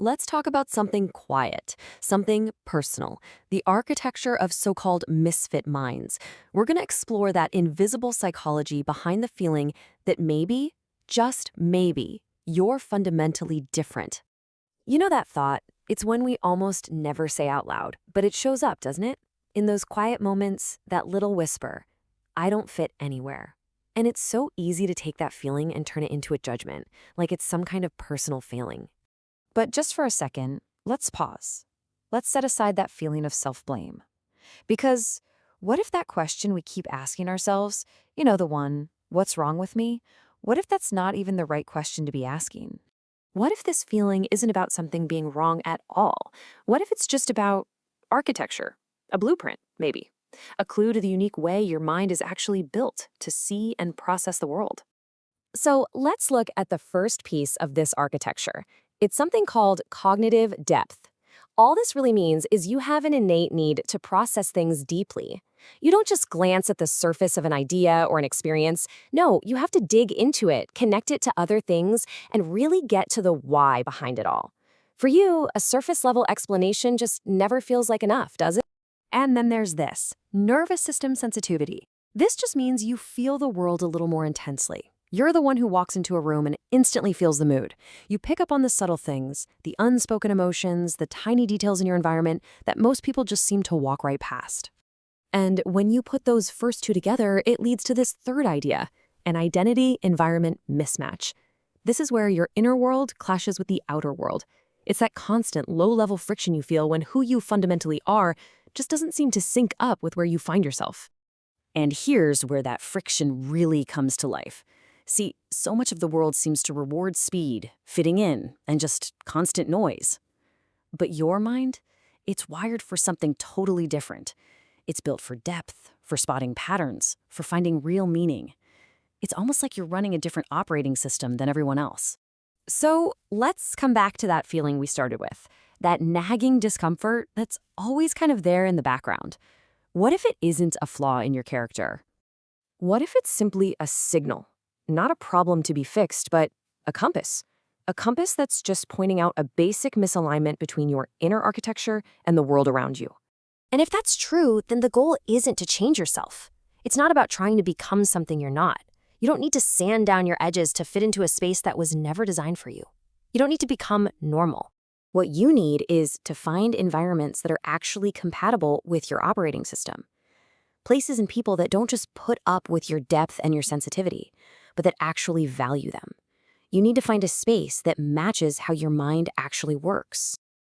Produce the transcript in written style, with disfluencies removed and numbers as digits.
let's talk about something quiet, something personal, the architecture of so-called misfit minds. We're going to explore that invisible psychology behind the feeling that maybe, just maybe, you're fundamentally different. You know that thought? It's when we almost never say out loud, but it shows up, doesn't it? In those quiet moments, that little whisper, I don't fit anywhere. And it's so easy to take that feeling and turn it into a judgment, like it's some kind of personal failing. But just for a second, let's pause. Let's set aside that feeling of self-blame. Because what if that question we keep asking ourselves, the one, what's wrong with me? What if that's not even the right question to be asking? What if this feeling isn't about something being wrong at all? What if it's just about architecture, a blueprint, maybe? A clue to the unique way your mind is actually built to see and process the world. So let's look at the first piece of this architecture. It's something called cognitive depth. All this really means is you have an innate need to process things deeply. You don't just glance at the surface of an idea or an experience. No, you have to dig into it, connect it to other things, and really get to the why behind it all. For you, a surface-level explanation just never feels like enough, does it? And then there's this, nervous system sensitivity. This just means you feel the world a little more intensely. You're the one who walks into a room and instantly feels the mood. You pick up on the subtle things, the unspoken emotions, the tiny details in your environment that most people just seem to walk right past. And when you put those first two together, it leads to this third idea, an identity-environment mismatch. This is where your inner world clashes with the outer world. It's that constant low-level friction you feel when who you fundamentally are just doesn't seem to sync up with where you find yourself. And here's where that friction really comes to life. See, so much of the world seems to reward speed, fitting in, and just constant noise. But your mind, it's wired for something totally different. It's built for depth, for spotting patterns, for finding real meaning. It's almost like you're running a different operating system than everyone else. So let's come back to that feeling we started with, that nagging discomfort that's always kind of there in the background. What if it isn't a flaw in your character? What if it's simply a signal? Not a problem to be fixed, but a compass. A compass that's just pointing out a basic misalignment between your inner architecture and the world around you. And if that's true, then the goal isn't to change yourself. It's not about trying to become something you're not. You don't need to sand down your edges to fit into a space that was never designed for you. You don't need to become normal. What you need is to find environments that are actually compatible with your operating system. Places and people that don't just put up with your depth and your sensitivity, but that actually value them. You need to find a space that matches how your mind actually works.